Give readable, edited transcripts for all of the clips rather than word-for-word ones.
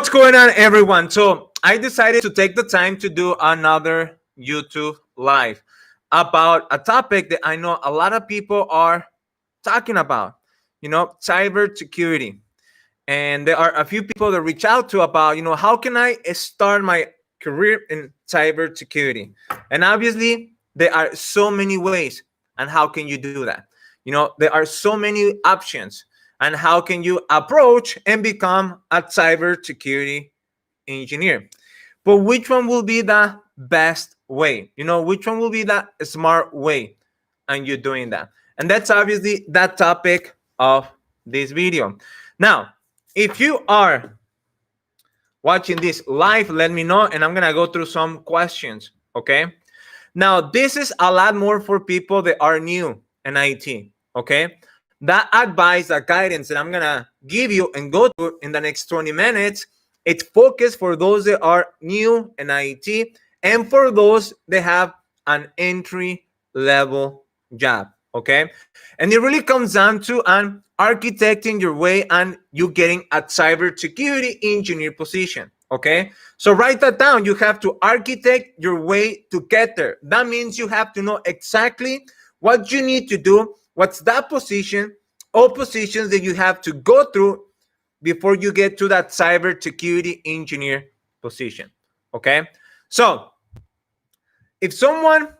What's going on, everyone? So I decided to take the time to do another YouTube live about a topic that I know a lot of people are talking about, cyber security. And there are a few people that reach out to about, how can I start my career in cyber security? And obviously, there are so many ways. And how can you do that? There are so many options. And how can you approach and become a cyber security engineer? But which one will be the best way? Which one will be the smart way? And you're doing that. And that's obviously that topic of this video. Now, if you are watching this live, let me know, and I'm gonna go through some questions. Okay. Now, this is a lot more for people that are new in IT. Okay. That advice, that guidance that I'm gonna give you and go through in the next 20 minutes, it's focused for those that are new in IT and for those that have an entry level job. Okay. And it really comes down to an architecting your way and you getting a cybersecurity engineer position. Okay. So write that down. You have to architect your way to get there. That means you have to know exactly what you need to do, what's that position, all positions that you have to go through before you get to that cybersecurity engineer position. Okay. So if someone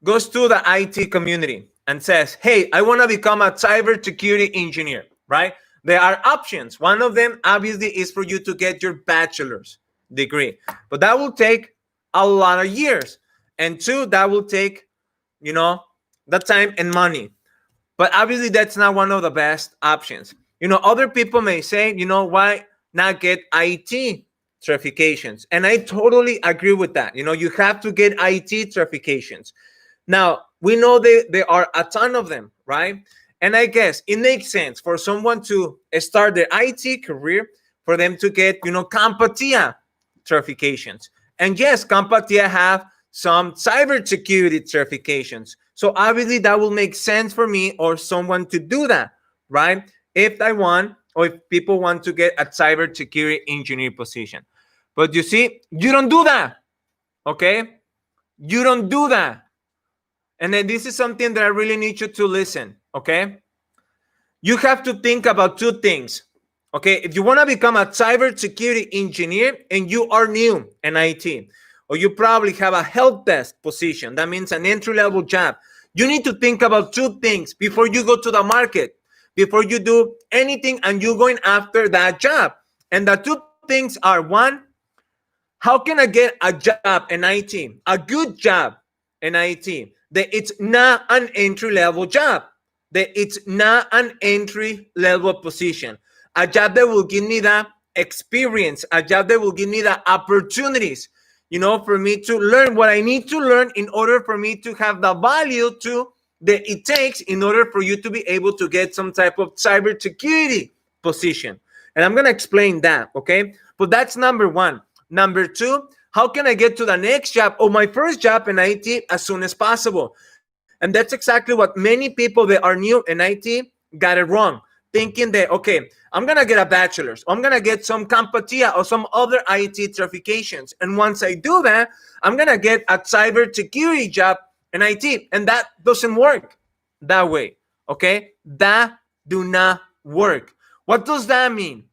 goes to the IT community and says, hey, I want to become a cybersecurity engineer, right? There are options. One of them, obviously, is for you to get your bachelor's degree. But that will take a lot of years. And two, that will take, the time and money. But obviously, that's not one of the best options. Other people may say, why not get IT certifications? And I totally agree with that. You have to get IT certifications. Now, we know there are a ton of them, right? And I guess it makes sense for someone to start their IT career for them to get, CompTIA certifications. And yes, CompTIA have some cybersecurity certifications. So obviously that will make sense for me or someone to do that, right? If I want, or if people want to get a cybersecurity engineer position. But you see, you don't do that, okay? You don't do that. And then this is something that I really need you to listen, okay? You have to think about two things, okay? If you want to become a cybersecurity engineer and you are new in IT, or you probably have a help desk position, that means an entry-level job, you need to think about two things before you go to the market, before you do anything and you're going after that job. And the two things are, one, how can I get a job in IT, a good job in IT, that it's not an entry-level job, that it's not an entry-level position, a job that will give me the experience, a job that will give me the opportunities, for me to learn what I need to learn in order for me to have the value that it takes in order for you to be able to get some type of cybersecurity position. And I'm going to explain that, okay? But that's number one. Number two, how can I get to the next job or my first job in IT as soon as possible? And that's exactly what many people that are new in IT got it wrong. Thinking that, okay, I'm going to get a bachelor's. I'm going to get some CompTIA or some other IT certifications. And once I do that, I'm going to get a cybersecurity job in IT. And that doesn't work that way, okay? That do not work. What does that mean?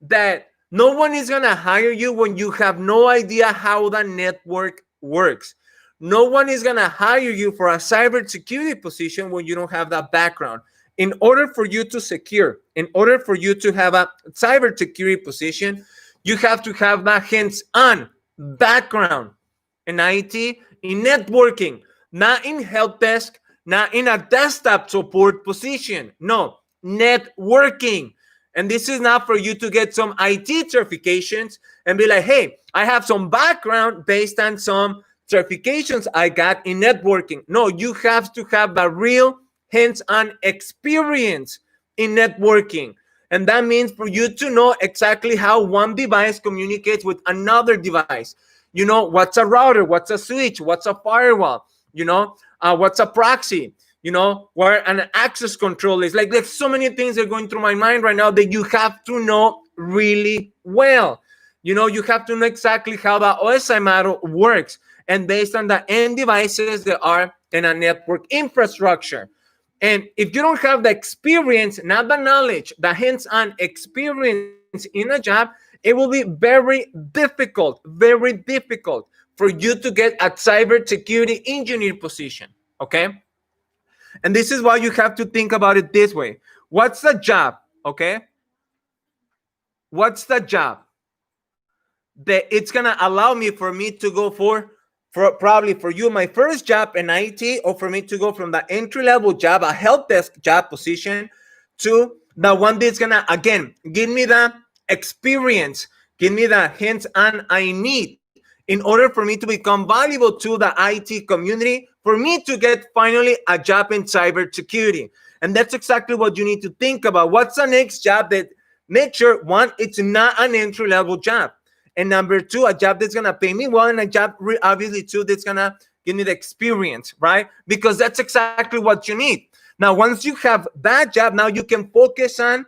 That no one is going to hire you when you have no idea how the network works. No one is going to hire you for a cybersecurity position when you don't have that background. In order for you to secure, in order for you to have a cybersecurity position, you have to have that hands-on background in IT, in networking, not in help desk, not in a desktop support position. No, networking. And this is not for you to get some IT certifications and be like, hey, I have some background based on some certifications I got in networking. No, you have to have the real hands-on experience in networking. And that means for you to know exactly how one device communicates with another device. What's a router, what's a switch, what's a firewall, what's a proxy, where an access control is. Like, there's so many things that are going through my mind right now that you have to know really well. You have to know exactly how the OSI model works, and based on the end devices that are in a network infrastructure. And if you don't have the experience, not the knowledge, the hands-on experience in a job, it will be very difficult for you to get a cybersecurity engineer position. Okay. And this is why you have to think about it this way. What's the job? Okay. What's the job that it's gonna allow me for me to go for probably for you my first job in IT, or for me to go from the entry level job, a help desk job position, to the one that's gonna again give me the experience, give me the hands-on I need in order for me to become valuable to the IT community, for me to get finally a job in cybersecurity. And that's exactly what you need to think about. What's the next job that make sure, one, it's not an entry level job, and number two, a job that's gonna pay me well, and a job obviously two that's gonna give me the experience, right? Because that's exactly what you need. Now, once you have that job, now you can focus on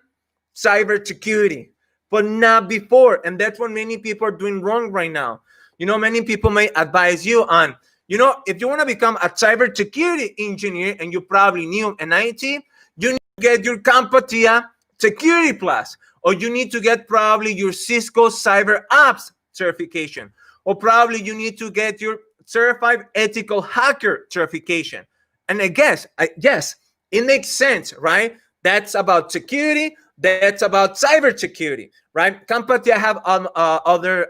cybersecurity, but not before. And that's what many people are doing wrong right now. Many people may advise you on, if you want to become a cybersecurity engineer, and you probably new in IT, you need to get your CompTIA Security Plus, or you need to get probably your Cisco Cyber Ops certification, or probably you need to get your Certified Ethical Hacker certification. And I guess, yes, it makes sense, right? That's about security. That's about cybersecurity, right? CompTIA have other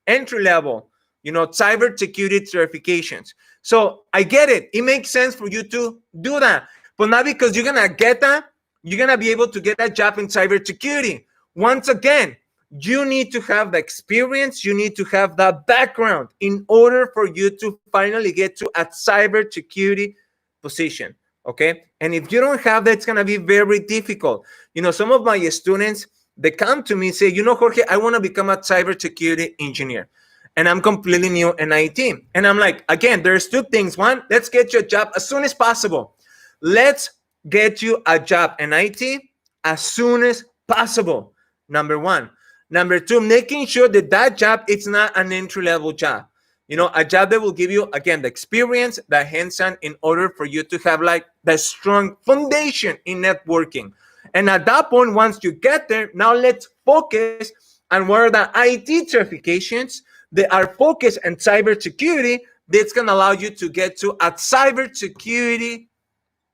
entry level, cybersecurity certifications. So I get it. It makes sense for you to do that, but not because you're gonna get that, you're gonna be able to get a job in cybersecurity. Once again, you need to have the experience, you need to have the background in order for you to finally get to a cybersecurity position. Okay. And if you don't have that, it's gonna be very difficult. Some of my students, they come to me and say, Jorge, I want to become a cybersecurity engineer, and I'm completely new in IT. And I'm like, again, there's two things. One, let's get you a job as soon as possible. Let's get you a job in IT as soon as possible. Number one. Number two, making sure that that job, it's not an entry level job. A job that will give you, again, the experience, the hands-on, in order for you to have like the strong foundation in networking. And at that point, once you get there, now let's focus on what are the IT certifications that are focused on cybersecurity that's going to allow you to get to a cybersecurity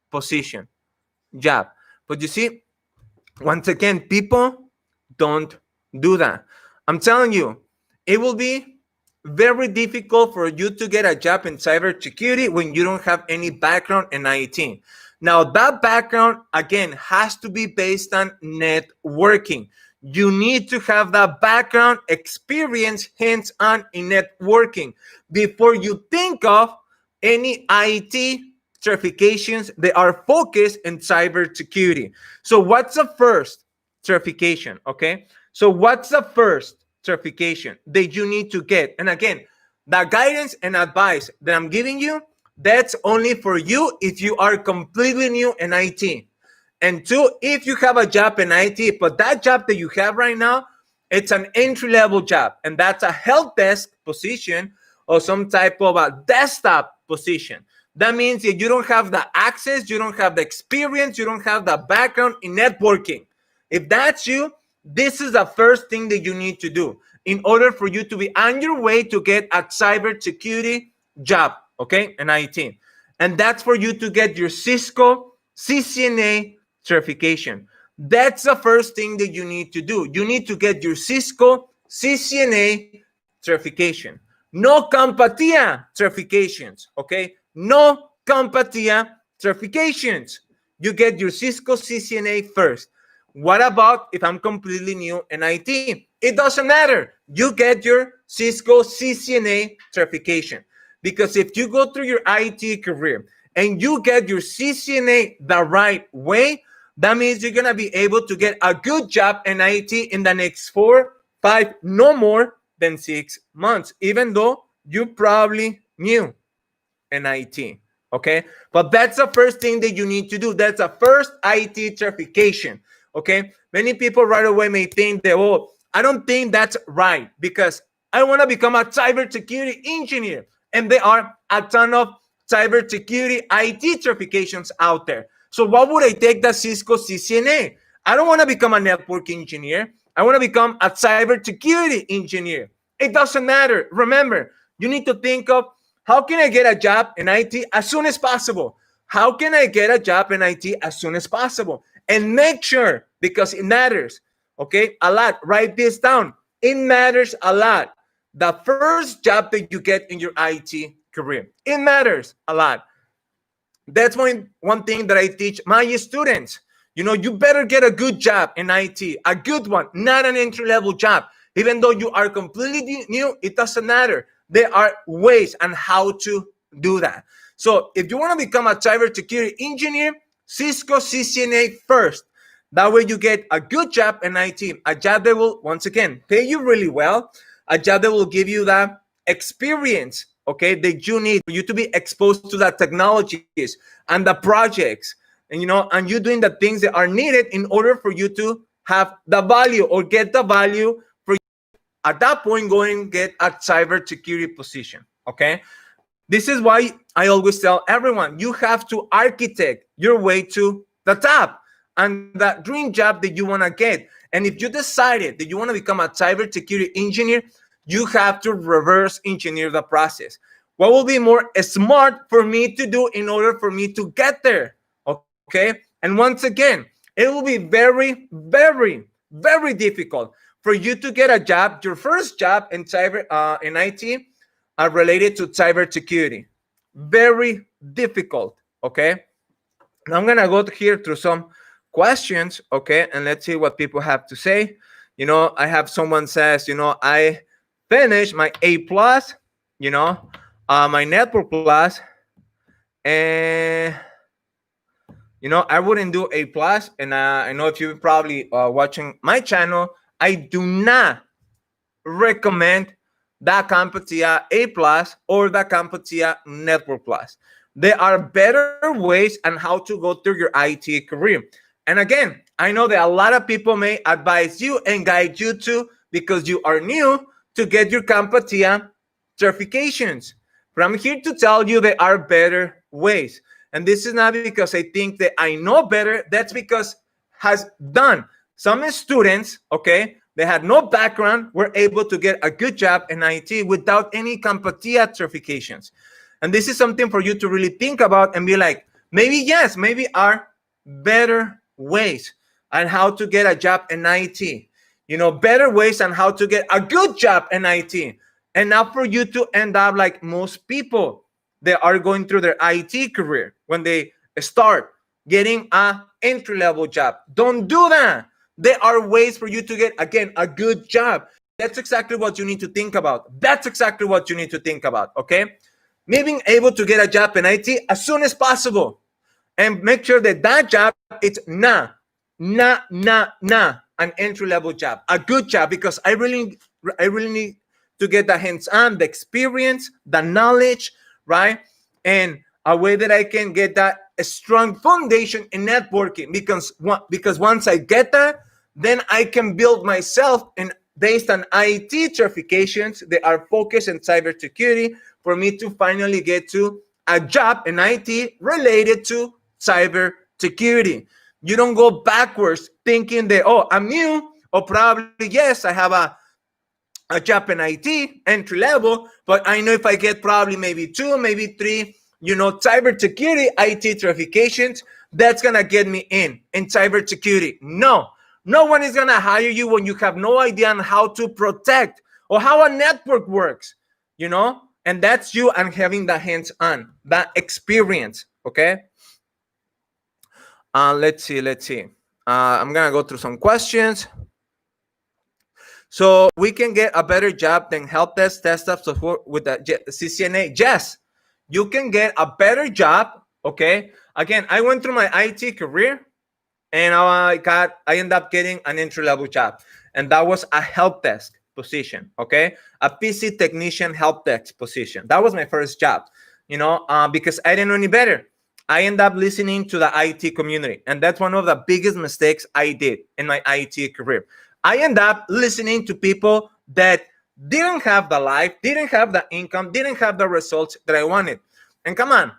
position, job. But you see, once again, people don't do that. I'm telling you, it will be very difficult for you to get a job in cybersecurity when you don't have any background in IT. Now, that background, again, has to be based on networking. You need to have that background experience hands-on in networking before you think of any IT certifications that are focused in cybersecurity. So what's the first certification? Okay. So what's the first certification that you need to get? And again, the guidance and advice that I'm giving you, that's only for you if you are completely new in IT. And two, if you have a job in IT, but that job that you have right now, it's an entry-level job, and that's a help desk position or some type of a desktop position. That means that you don't have the access, you don't have the experience, you don't have the background in networking. If that's you, this is the first thing that you need to do in order for you to be on your way to get a cybersecurity job, okay, in IT. And that's for you to get your Cisco CCNA certification. That's the first thing that you need to do. You need to get your Cisco CCNA certification. No CompTIA certifications, okay? No CompTIA certifications. You get your Cisco CCNA first. What about if I'm completely new in IT? It doesn't matter. You get your Cisco CCNA certification. Because if you go through your IT career and you get your CCNA the right way, that means you're going to be able to get a good job in IT in the next 4, 5, no more than 6 months, even though you probably new in IT. Okay. But that's the first thing that you need to do. That's the first IT certification. Okay, many people right away may think that, oh, I don't think that's right because I want to become a cybersecurity engineer, and there are a ton of cybersecurity IT certifications out there. So why would I take the Cisco CCNA? I don't want to become a network engineer. I want to become a cybersecurity engineer. It doesn't matter. Remember, you need to think of how can I get a job in IT as soon as possible? How can I get a job in IT as soon as possible? And make sure, because it matters, okay, a lot. Write this down. It matters a lot. The first job that you get in your IT career, it matters a lot. That's one thing that I teach my students. You better get a good job in IT, a good one, not an entry level job. Even though you are completely new, it doesn't matter. There are ways on how to do that. So if you want to become a cybersecurity engineer, Cisco CCNA first. That way you get a good job in IT, a job that will, once again, pay you really well, a job that will give you that experience, okay, that you need for you to be exposed to the technologies and the projects, and you doing the things that are needed in order for you to have the value or get the value for at that point going and get a cybersecurity position. Okay, this is why I always tell everyone you have to architect your way to the top and that dream job that you want to get. And if you decided that you want to become a cybersecurity engineer, you have to reverse engineer the process. What will be more smart for me to do in order for me to get there? Okay. And once again, it will be very, very, very difficult for you to get a job, your first job in in IT, related to cybersecurity. Very difficult. Okay. Now I'm gonna go here through some questions. Okay, and let's see what people have to say. I have someone says, I finished my A plus, my network plus, and I wouldn't do A plus. And I know if you're probably watching my channel, I do not recommend the CompTIA A plus or the CompTIA Network Plus. There are better ways on how to go through your IT career. And again, I know that a lot of people may advise you and guide you to, because you are new, to get your CompTIA certifications. But I'm here to tell you there are better ways. And this is not because I think that I know better. That's because has done. Some students, okay, they had no background, were able to get a good job in IT without any CompTIA certifications. And this is something for you to really think about and be like, maybe yes, maybe are better ways on how to get a job in IT. Better ways on how to get a good job in IT. And not for you to end up like most people that are going through their IT career when they start getting a entry-level job. Don't do that. There are ways for you to get, again, a good job. That's exactly what you need to think about. That's exactly what you need to think about, okay? Me being able to get a job in IT as soon as possible. And make sure that that job is not an entry-level job. A good job, because I really need to get the hands-on, the experience, the knowledge, right? And a way that I can get that a strong foundation in networking, because once I get that, then I can build myself and based on IT certifications that are focused in cybersecurity for me to finally get to a job in IT related to cybersecurity. You don't go backwards thinking that, oh, I'm new, or probably, yes, I have a job in IT, entry level, but I know if I get probably maybe 2, maybe 3, cybersecurity IT certifications, that's going to get me in cybersecurity. No one is going to hire you when you have no idea on how to protect or how a network works, and that's you and having the hands-on, that experience, okay? Let's see. I'm going to go through some questions. So we can get a better job than help desk desktop support with the CCNA. Yes, you can get a better job. Okay. Again, I went through my IT career and I ended up getting an entry-level job. And that was a help desk position. Okay. A PC technician help desk position. That was my first job, because I didn't know any better. I end up listening to the IT community. And that's one of the biggest mistakes I did in my IT career. I end up listening to people that didn't have the life, didn't have the income, didn't have the results that I wanted. And come on,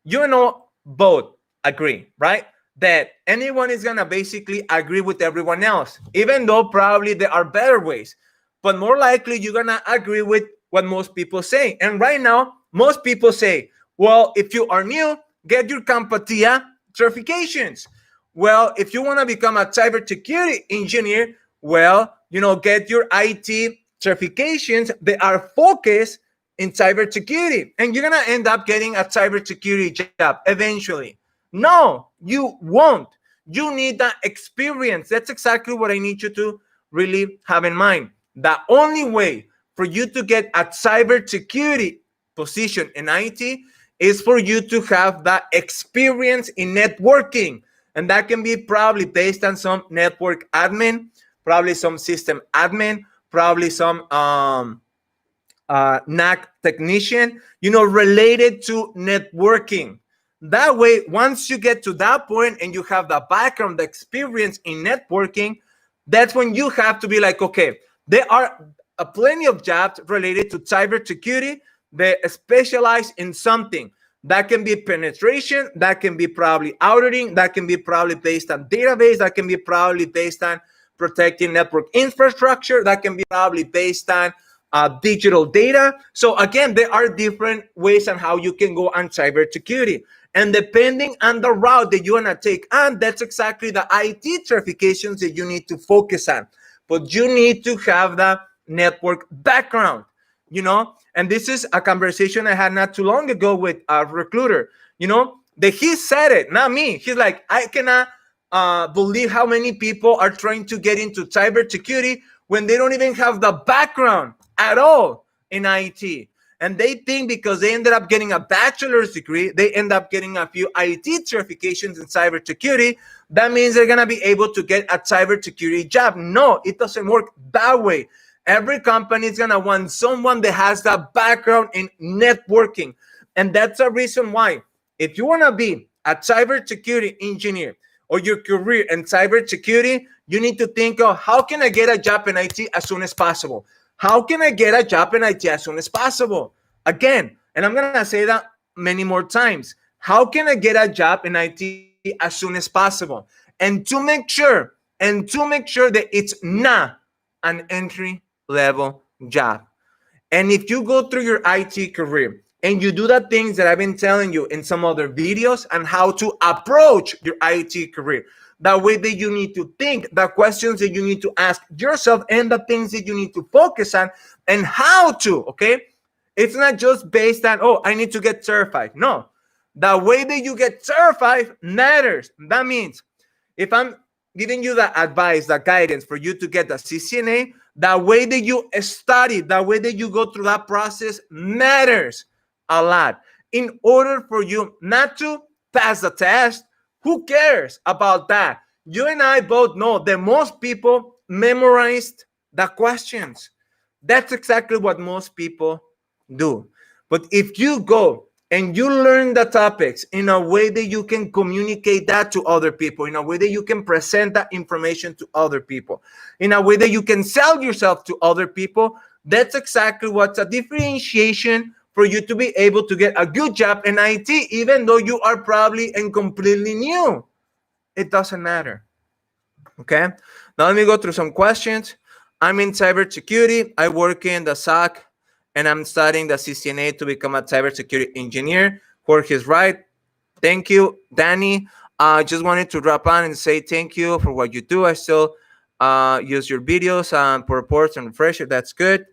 you know, both agree, right? That anyone is gonna basically agree with everyone else, even though probably there are better ways. But more likely, you're gonna agree with what most people say. And right now, most people say, well, if you are new, get your CompTIA certifications. Well, if you wanna become a cybersecurity engineer, well, get your IT certifications that are focused in cybersecurity, and you're gonna end up getting a cybersecurity job eventually. No, you won't. You need that experience. That's exactly what I need you to really have in mind. The only way for you to get a cybersecurity position in IT is for you to have that experience in networking. And that can be probably based on some network admin, probably some system admin, probably some NAC technician, related to networking. That way, once you get to that point and you have the background, the experience in networking, that's when you have to be like, okay, there are plenty of jobs related to cybersecurity. They specialize in something. That can be penetration, that can be probably auditing, that can be probably based on database, that can be probably based on protecting network infrastructure, that can be probably based on digital data. So again, there are different ways on how you can go on cybersecurity. And depending on the route that you want to take on, that's exactly the IT certifications that you need to focus on. But you need to have the network background, And this is a conversation I had not too long ago with a recruiter, that he said it, not me. He's like, I cannot believe how many people are trying to get into cybersecurity when they don't even have the background at all in IT. And they think because they ended up getting a bachelor's degree, they end up getting a few IT certifications in cybersecurity. That means they're going to be able to get a cybersecurity job. No, it doesn't work that way. Every company is going to want someone that has that background in networking. And that's a reason why, if you want to be a cybersecurity engineer or your career in cybersecurity, you need to think of how can I get a job in IT as soon as possible? How can I get a job in IT as soon as possible? Again, and I'm going to say that many more times. How can I get a job in IT as soon as possible? And to make sure that it's not an entry level job. And if you go through your IT career and you do the things that I've been telling you in some other videos on how to approach your IT career, the way that you need to think, the questions that you need to ask yourself, and the things that you need to focus on, and how to, okay? It's not just based on, oh, I need to get certified. No, the way that you get certified matters. That means if I'm giving you the advice, the guidance for you to get the CCNA, the way that you study, the way that you go through that process matters a lot. In order for you not to pass the test, who cares about that? You and I both know that most people memorized the questions. That's exactly what most people do. But if you go and you learn the topics in a way that you can communicate that to other people, in a way that you can present that information to other people, in a way that you can sell yourself to other people, that's exactly what's a differentiation for you to be able to get a good job in IT, even though you are probably and completely new. It doesn't matter. Okay. Now let me go through some questions. I'm in cybersecurity. I work in the SOC, and I'm studying the CCNA to become a cybersecurity engineer. Jorge is right. Thank you, Danny. I just wanted to drop on and say thank you for what you do. I still use your videos for reports and refresher. That's good.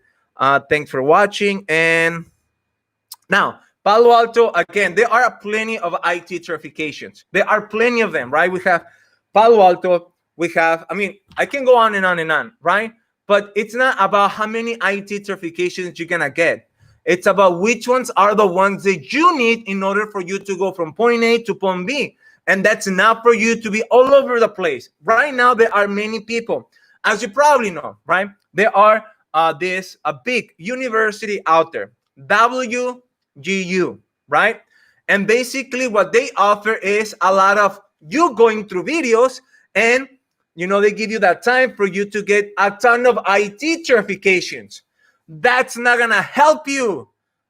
Thanks for watching. And now, Palo Alto, again, there are plenty of IT certifications. There are plenty of them, right? We have Palo Alto. We have, I can go on and on and on, right? But it's not about how many IT certifications you're going to get. It's about which ones are the ones that you need in order for you to go from point A to point B. And that's not for you to be all over the place. Right now, there are many people, as you probably know, right? There are this a big university out there, WGU, right? And basically what they offer is a lot of you going through videos, and they give you that time for you to get a ton of IT certifications. That's not gonna help you.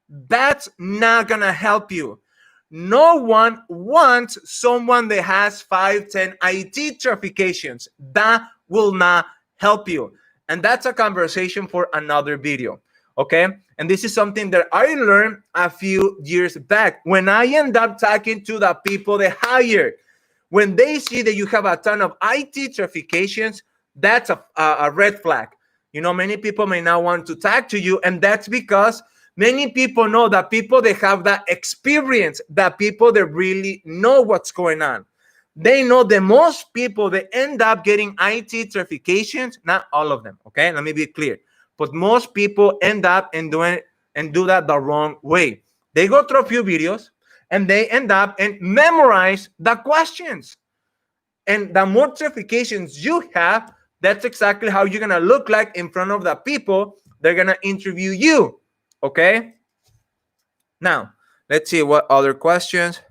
That's not gonna help you. No one wants someone that has 5, 10 IT certifications. That will not help you. And that's a conversation for another video. Okay. And this is something that I learned a few years back when I end up talking to the people they hired. When they see that you have a ton of IT certifications, that's a red flag. Many people may not want to talk to you, and that's because many people know that people that have that experience, that people that really know what's going on. They know that most people that end up getting IT certifications, not all of them, okay? Let me be clear. But most people end up and do that the wrong way. They go through a few videos and they end up and memorize the questions. And the more certifications you have, that's exactly how you're gonna look like in front of the people they're gonna interview you. Okay. Now, let's see what other questions.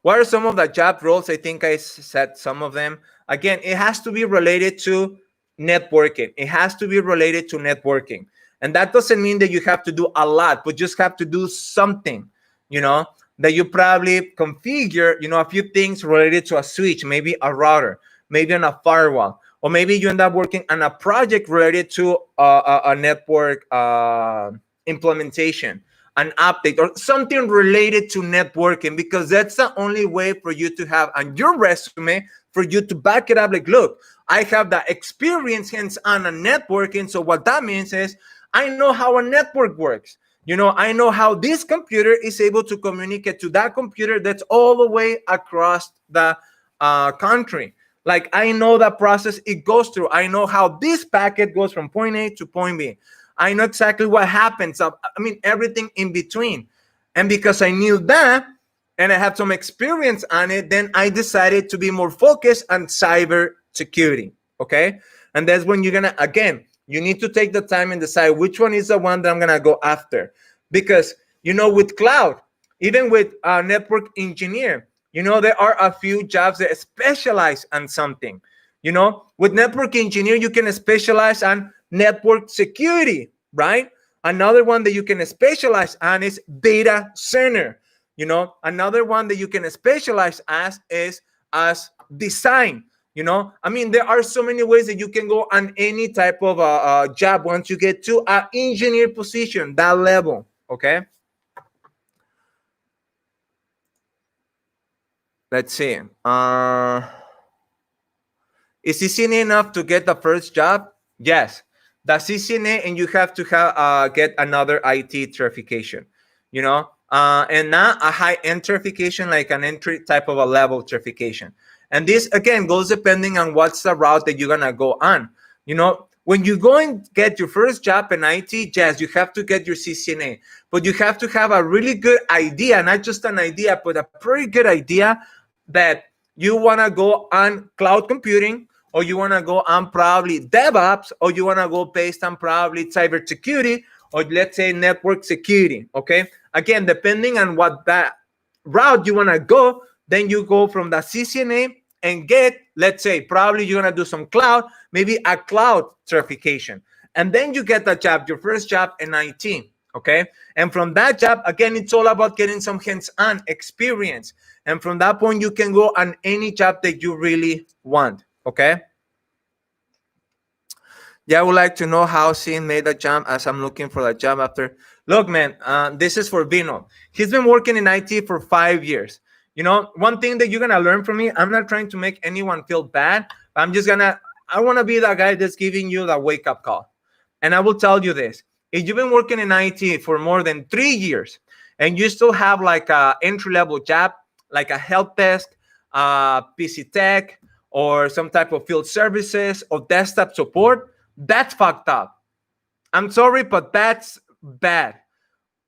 What are some of the job roles? I think I said some of them. Again, it has to be related to networking. It has to be related to networking. And that doesn't mean that you have to do a lot, but just have to do something, that you probably configure, a few things related to a switch, maybe a router, maybe on a firewall, or maybe you end up working on a project related to a network implementation, an update, or something related to networking, because that's the only way for you to have on your resume, for you to back it up. Like, look, I have the experience hands-on on networking. So what that means is I know how a network works. I know how this computer is able to communicate to that computer that's all the way across the country. Like, I know the process it goes through. I know how this packet goes from point A to point B. I know exactly what happens. Everything in between. And because I knew that and I had some experience on it, then I decided to be more focused on cyber security. Okay. And that's when you're going to, again, you need to take the time and decide which one is the one that I'm going to go after. Because, with cloud, even with a network engineer, there are a few jobs that specialize on something. With network engineer, you can specialize on network security, right? Another one that you can specialize on is data center. Another one that you can specialize as design. There are so many ways that you can go on any type of job once you get to an engineer position, that level. Okay. Let's see. Is CCNA enough to get the first job? Yes. The CCNA, and you have to get another IT certification, and not a high-end certification, like an entry type of a level certification. And this, again, goes depending on what's the route that you're going to go on. When you go and get your first job in IT, yes, you have to get your CCNA, but you have to have a really good idea, not just an idea, but a pretty good idea that you want to go on cloud computing, or you want to go on probably DevOps, or you want to go based on probably cybersecurity, or let's say network security. Okay. Again, depending on what that route you want to go, then you go from the CCNA and get, let's say, probably you're going to do some cloud, maybe a cloud certification. And then you get the job, your first job in IT. Okay. And from that job, again, it's all about getting some hands-on experience. And from that point, you can go on any job that you really want. Okay. Yeah, I would like to know how Sin made a jump, as I'm looking for a job after. Look, man, this is for Vino. He's been working in IT for 5 years. One thing that you're going to learn from me, I'm not trying to make anyone feel bad. I want to be that guy that's giving you the wake-up call. And I will tell you this. If you've been working in IT for more than 3 years and you still have like a entry-level job, like a help desk, PC tech, or some type of field services or desktop support, that's fucked up. I'm sorry, but that's bad.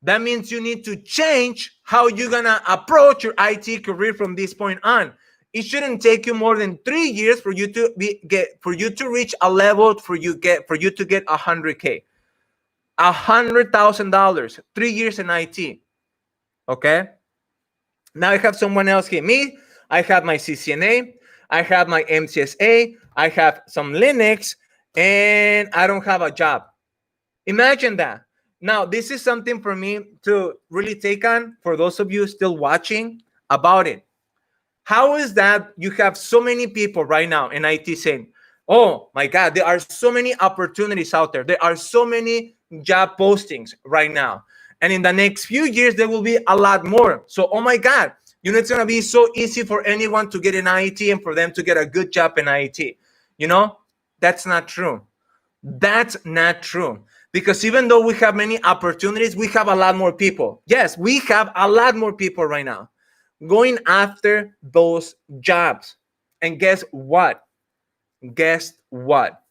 That means you need to change how you're going to approach your IT career from this point on. It shouldn't take you more than 3 years for you to reach a level for you to get $100K, $100,000, 3 years in IT. Okay. Now I have someone else here. Me, I have my CCNA, I have my MCSA, I have some Linux, and I don't have a job. Imagine that. Now, this is something for me to really take on for those of you still watching about it. How is that you have so many people right now in IT saying, oh my God, there are so many opportunities out there. There are so many job postings right now. And in the next few years, there will be a lot more. So, oh my God, you know, it's going to be so easy for anyone to get in IT and for them to get a good job in IT. You know, that's not true. That's not true. Because even though we have many opportunities, we have a lot more people. Yes, we have a lot more people right now going after those jobs. And guess what? Guess what?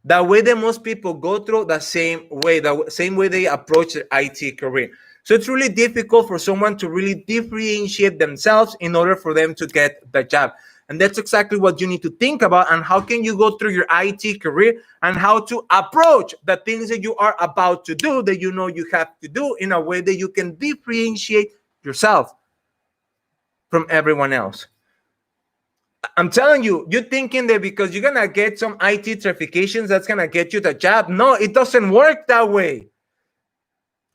The way that most people go through the same way they approach their IT career. So it's really difficult for someone to really differentiate themselves in order for them to get the job. And that's exactly what you need to think about, and how can you go through your IT career and how to approach the things that you are about to do, that you know you have to do, in a way that you can differentiate yourself from everyone else. I'm telling you, you're thinking that because you're gonna get some IT certifications, that's gonna get you the job. No, it doesn't work that way.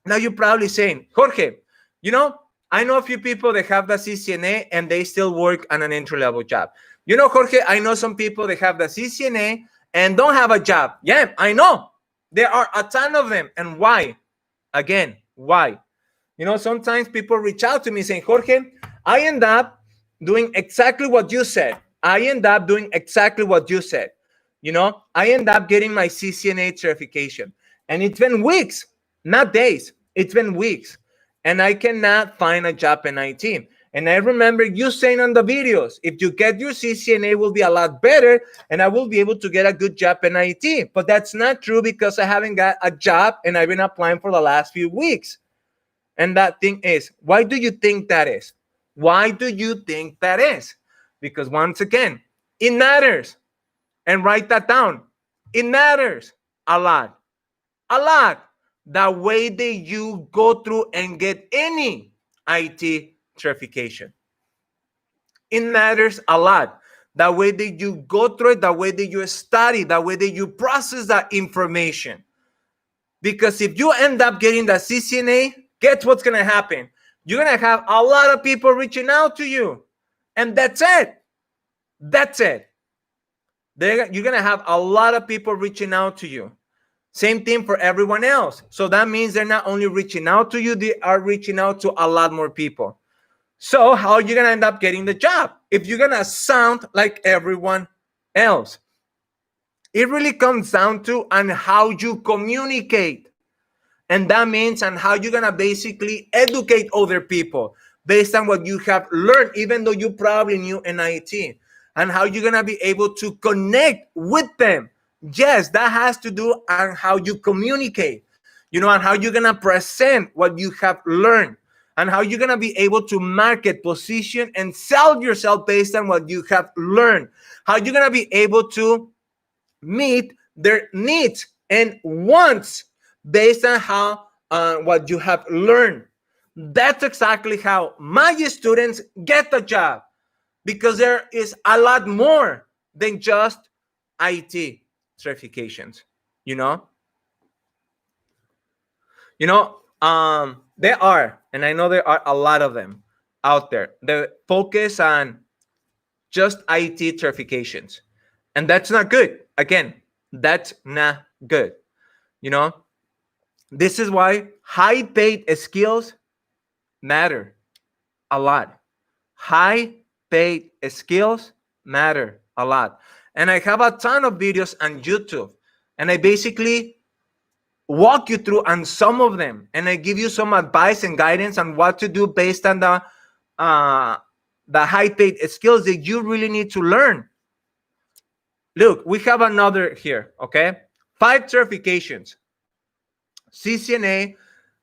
Now you're probably saying, Jorge, you know, I know a few people that have the CCNA and they still work on an entry-level job. You know, Jorge, I know some people that have the CCNA and don't have a job. Yeah, I know. There are a ton of them. And why? Again, why? You know, sometimes people reach out to me saying, Jorge, I end up doing exactly what you said. I end up doing exactly what you said. You know, I end up getting my CCNA certification. And it's been weeks, not days. It's been weeks. And I cannot find a job in IT. And I remember you saying on the videos, if you get your CCNA, will be a lot better and I will be able to get a good job in IT. But that's not true, because I haven't got a job and I've been applying for the last few weeks. And that thing is, why do you think that is? Why do you think that is? Because once again, it matters. And write that down. It matters a lot. A lot. The way that you go through and get any IT certification. It matters a lot. The way that you go through it, the way that you study, the way that you process that information. Because if you end up getting the CCNA, guess what's going to happen? You're going to have a lot of people reaching out to you. And that's it. That's it. You're going to have a lot of people reaching out to you. Same thing for everyone else. So that means they're not only reaching out to you, they are reaching out to a lot more people. So how are you going to end up getting the job if you're going to sound like everyone else? It really comes down to on how you communicate. And that means on how you're going to basically educate other people based on what you have learned, even though you probably knew in IT, and how you're going to be able to connect with them. Yes, that has to do on how you communicate, you know, and how you're going to present what you have learned, and how you're going to be able to market, position, and sell yourself based on what you have learned, how you're going to be able to meet their needs and wants based on how what you have learned. That's exactly how my students get the job, because there is a lot more than just IT certifications. You know, there are, and I know there are a lot of them out there that focus on just IT certifications, and that's not good. Again, that's not good. You know, this is why high paid skills matter a lot. High paid skills matter a lot. And I have a ton of videos on YouTube, and I basically walk you through on some of them, and I give you some advice and guidance on what to do based on the high paid skills that you really need to learn. Look, we have another here, okay? 5 certifications. CCNA,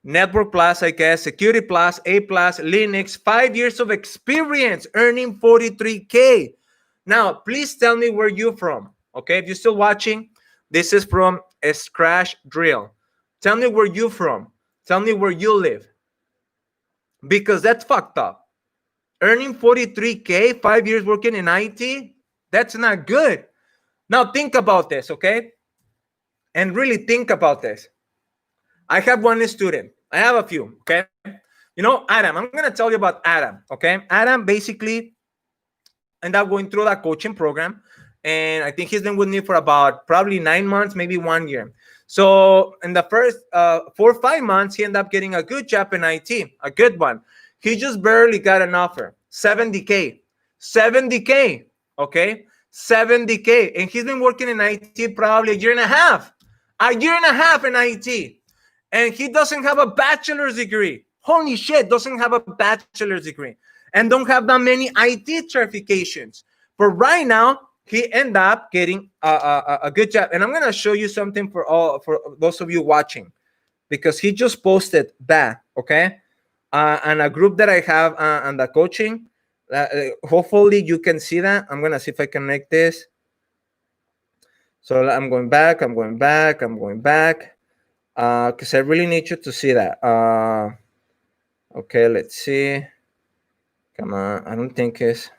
Network Plus, I guess, Security Plus, A Plus, Linux, 5 years of experience, earning 43K. Now, please tell me where you're from, okay? If you're still watching, this is from a Scratch Drill. Tell me where you're from. Tell me where you live. because that's fucked up. Earning 43K, 5 years working in IT, that's not good. Now think about this, okay? And really think about this. I have one student. I have a few, okay? Adam, I'm going to tell you about Adam, okay? Adam basically ended up going through that coaching program. And I think he's been with me for about probably 9 months, maybe 1 year. So in the first 4 or 5 months, he ended up getting a good job in IT, a good one. He just barely got an offer, 70K, 70K, okay? 70K. And he's been working in IT probably a year and a half in IT. And he doesn't have a bachelor's degree. Holy shit, doesn't have a bachelor's degree. And don't have that many IT certifications. But right now, he ended up getting a good job. And I'm going to show you something for those of you watching, because he just posted that, okay? And a group that I have on the coaching. Hopefully you can see that. I'm going to see if I can make this. So I'm going back, because I really need you to see that. Okay, let's see. Come on, I don't think it's...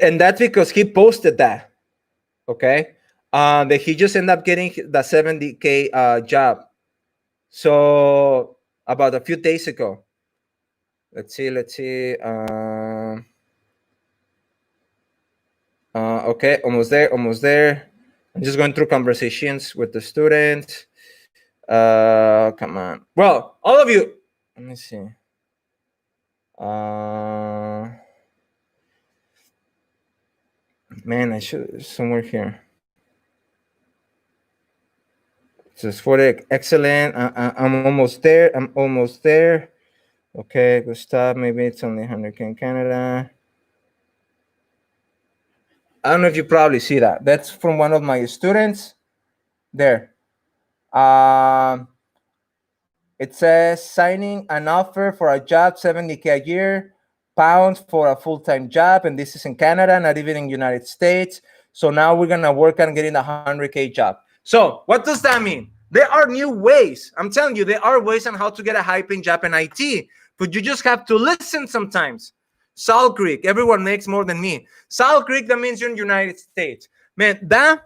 And that's because he posted that, okay? That he just ended up getting the 70K job. So about a few days ago. Let's see. Okay, almost there. I'm just going through conversations with the students. Come on. Well, all of you. Let me see. Man, I should somewhere here. Just for the excellent. I'm almost there. Okay, Gustav. Maybe it's only 100K in Canada. I don't know if you probably see that. That's from one of my students. There. It says signing an offer for a job, 70K a year, pounds for a full-time job, and this is in Canada, not even in the United States. So now we're gonna work on getting a 100K job. So what does that mean? There are new ways. I'm telling you, there are ways on how to get a high-paying job in IT, but you just have to listen sometimes. Salt Creek, everyone makes more than me. Salt Creek, that means you're in the United States. Man, that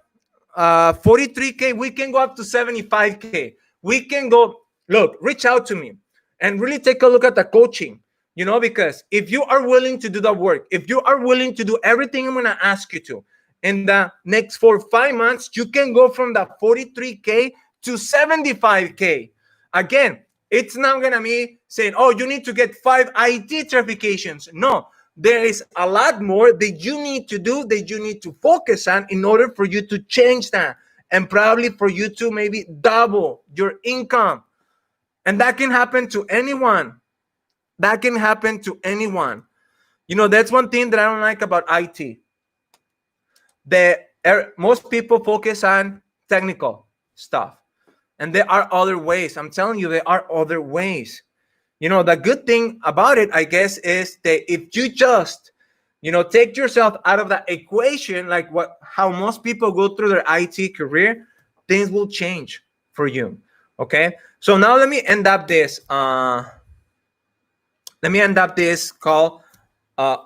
43K, we can go up to 75K. We can go, look, reach out to me and really take a look at the coaching, because if you are willing to do the work, if you are willing to do everything I'm going to ask you to, in the next 4 or 5 months, you can go from the 43K to 75K. Again, it's not going to be saying, oh, you need to get 5 IT certifications. No, there is a lot more that you need to do, that you need to focus on in order for you to change that, and probably for you to maybe double your income. And that can happen to anyone. That's one thing that I don't like about IT. Most people focus on technical stuff. And there are other ways. I'm telling you, there are other ways. The good thing about it, I guess, is that if you just, take yourself out of that equation, like how most people go through their IT career, things will change for you. Okay. So now let me end up this. Call,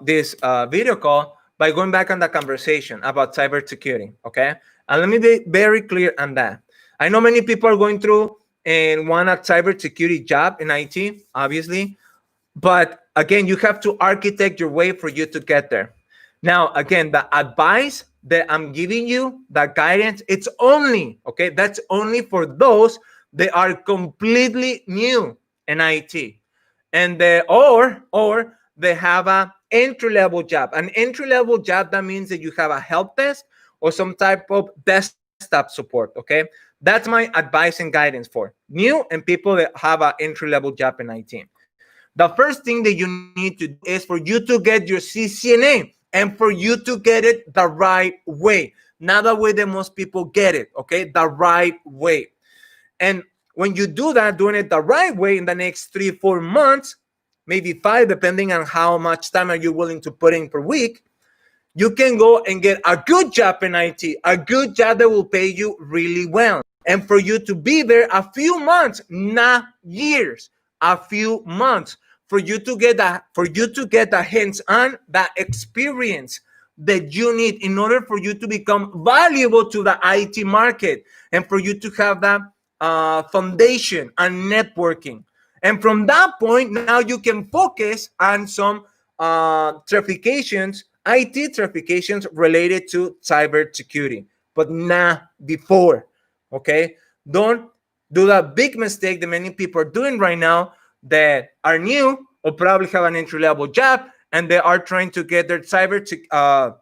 this video call, by going back on the conversation about cybersecurity. Okay. And let me be very clear on that. I know many people are going through and want a cybersecurity job in IT, obviously. But again, you have to architect your way for you to get there. Now, again, the advice that I'm giving you, the guidance, it's only, okay, that's only for those that are completely new in IT. And or they have a entry-level job. An entry-level job, that means that you have a help desk or some type of desktop support, okay? That's my advice and guidance for new and people that have an entry-level job in IT. The first thing that you need to do is for you to get your CCNA, and for you to get it the right way. Not the way that most people get it, okay? The right way. And when you do that, doing it the right way, in the next 3-4 months, maybe 5, depending on how much time are you willing to put in per week, you can go and get a good job in IT, a good job that will pay you really well. And for you to be there a few months, not years, a few months for you to get the hands-on, that experience that you need in order for you to become valuable to the IT market, and for you to have that foundation and networking. And from that point, now you can focus on some certifications, IT certifications related to cybersecurity, but not before. Okay, don't do that big mistake that many people are doing right now, that are new or probably have an entry level job, and they are trying to get their certified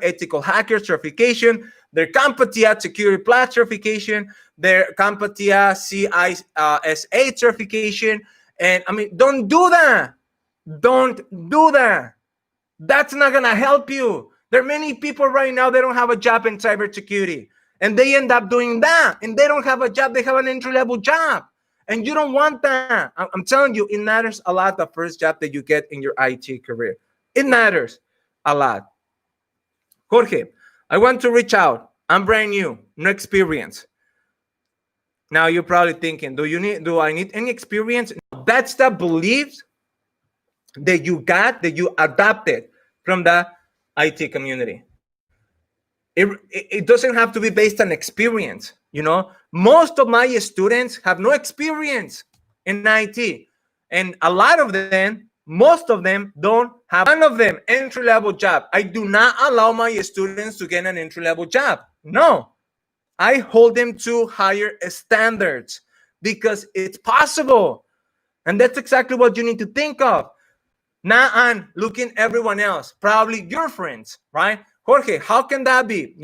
ethical hacker certification, their CompTIA Security Plus certification, their CompTIA CISA certification. And I mean, don't do that. Don't do that. That's not going to help you. There are many people right now, they don't have a job in cybersecurity, and they end up doing that, and they don't have a job. They have an entry level job, and you don't want that. I'm telling you, it matters a lot, the first job that you get in your IT career. It matters a lot. Jorge, I want to reach out. I'm brand new, no experience. Now you're probably thinking, do I need any experience? No, that's the beliefs that you got, that you adopted from the IT community. It doesn't have to be based on experience. Most of my students have no experience in IT, and a lot of them, most of them, don't have one of them entry-level job. I do not allow my students to get an entry-level job. No, I hold them to higher standards, because it's possible. And that's exactly what you need to think of. Now I'm looking everyone else, probably your friends, right? Jorge, how can that be?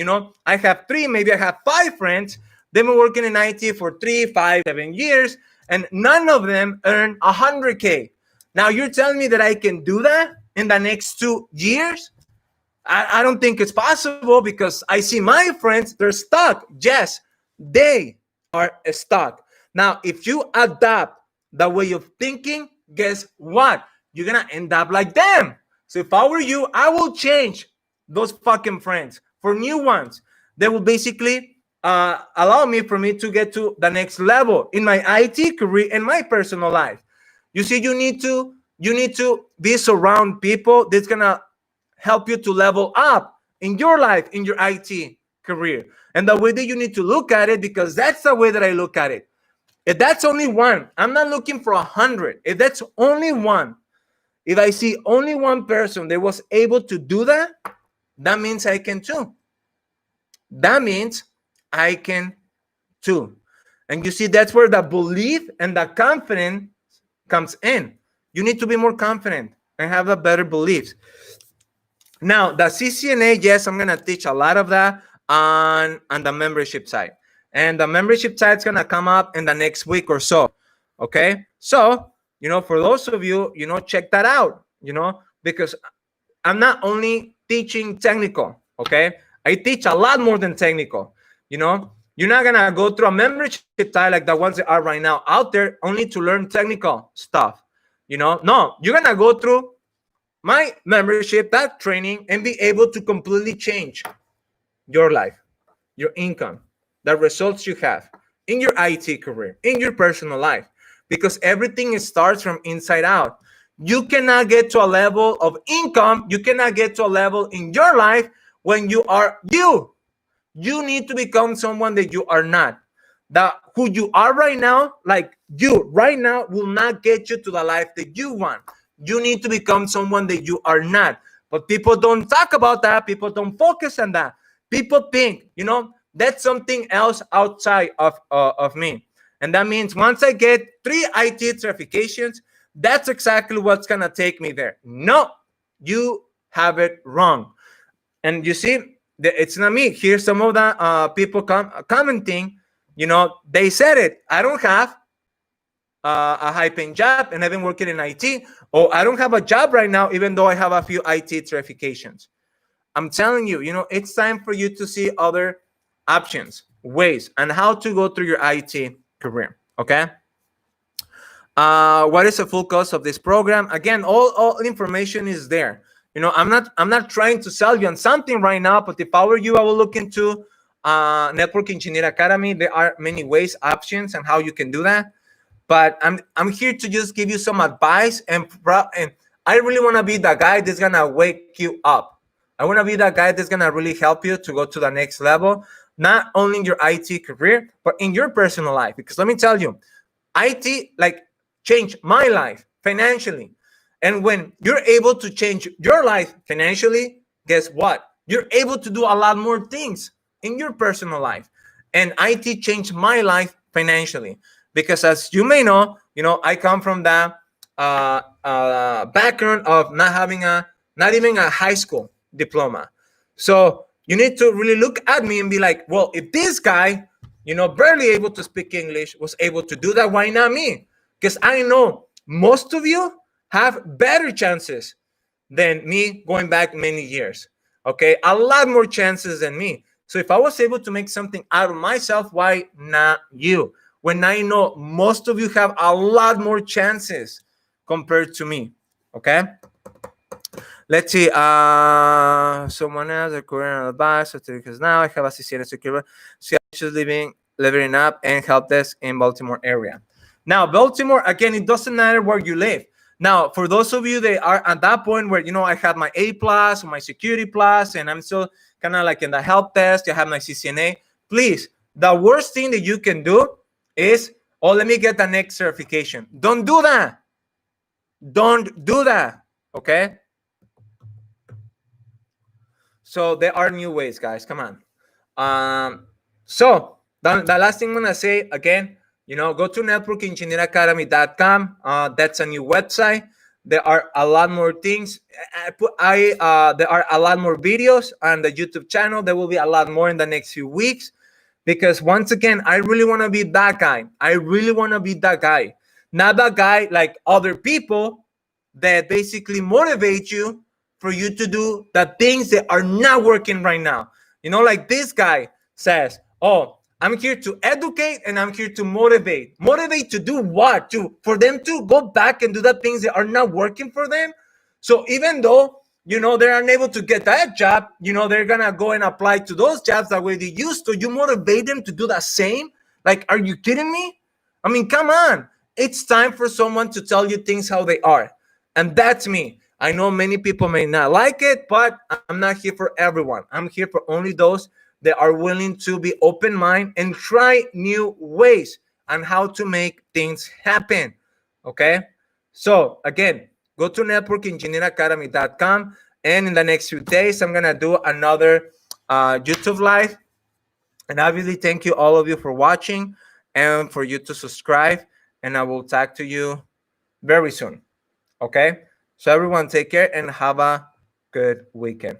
I have 3, maybe I have 5 friends. They've been working in IT for 3, 5, 7 years, and none of them earn 100K. Now you're telling me that I can do that in the next 2 years? I don't think it's possible, because I see my friends, they're stuck. Yes, they are stuck. Now, if you adopt the way of thinking, guess what? You're going to end up like them. So if I were you, I will change those fucking friends for new ones that will basically allow me to get to the next level in my IT career and my personal life. You see, you need to be surround people that's going to help you to level up in your life, in your IT career. And the way that you need to look at it, because that's the way that I look at it. If that's only one, I'm not looking for 100. If that's only one, if I see only one person that was able to do that, that means I can too. That means I can too. And you see, that's where the belief and the confidence comes in. You need to be more confident and have a better beliefs. Now, the CCNA, yes, I'm going to teach a lot of that on the membership side. And the membership side is going to come up in the next week or so. Okay? So, for those of you, check that out, because I'm not only teaching technical, okay? I teach a lot more than technical, You're not going to go through a membership side like the ones that are right now out there only to learn technical stuff, No, you're going to go through my membership, that training, and be able to completely change your life, your income, the results you have in your IT career, in your personal life, because everything starts from inside out. You cannot get to a level of income, you cannot get to a level in your life when you are you. You need to become someone that you are not. That who you are right now, like you right now, will not get you to the life that you want. You need to become someone that you are not. But people don't talk about that. People don't focus on that. People think, that's something else outside of me. And that means once I get 3 IT certifications, that's exactly what's going to take me there. No, you have it wrong. And you see, it's not me. Here's some of the people commenting, they said it. I don't have a high-paying job, and I've been working in IT. Or I don't have a job right now, even though I have a few IT certifications. I'm telling you, it's time for you to see other options, ways, and how to go through your IT career. Okay. What is the full cost of this program? Again, all information is there. I'm not trying to sell you on something right now, but if I were you, I will look into Network Engineer Academy. There are many ways, options, and how you can do that. but I'm here to just give you some advice, and I really want to be the guy that's gonna wake you up. I want to be that guy that's gonna really help you to go to the next level, not only in your IT career, but in your personal life. Because let me tell you, IT like changed my life financially. And when you're able to change your life financially, guess what? You're able to do a lot more things in your personal life. And IT changed my life financially because, as you may know, I come from that background of not even a high school diploma. So you need to really look at me and be like, well, if this guy, barely able to speak English, was able to do that, why not me? Because I know most of you have better chances than me going back many years. Okay, a lot more chances than me. So if I was able to make something out of myself, why not you? When I know most of you have a lot more chances compared to me. Okay. Let's see. Someone else, a career advice. Because now I have a CCNA secure. So she's living up and help desk in Baltimore area. Now, Baltimore, again, it doesn't matter where you live. Now, for those of you that are at that point where, I have my A plus, my security plus, and I'm still kind of like in the help desk, I have my CCNA. Please, the worst thing that you can do is, oh, let me get the next certification. Don't do that. Don't do that. Okay. So there are new ways, guys. Come on. So the last thing I'm gonna say again, go to networkengineeracademy.com. That's a new website. There are a lot more things. There are a lot more videos on the YouTube channel. There will be a lot more in the next few weeks, because once again, I really want to be that guy. I really want to be that guy, not that guy like other people that basically motivate you for you to do the things that are not working right now. Like this guy says, oh, I'm here to educate and I'm here to motivate. Motivate to do what? For them to go back and do the things that are not working for them. So even though, they're unable to get that job, they're going to go and apply to those jobs that way they used to. You motivate them to do the same. Like, are you kidding me? I mean, come on. It's time for someone to tell you things how they are. And that's me. I know many people may not like it, but I'm not here for everyone. I'm here for only those that are willing to be open-minded and try new ways on how to make things happen. Okay? So, again, go to networkengineeracademy.com. And in the next few days, I'm going to do another YouTube live. And obviously, thank you, all of you, for watching and for you to subscribe. And I will talk to you very soon. Okay? So everyone, take care and have a good weekend.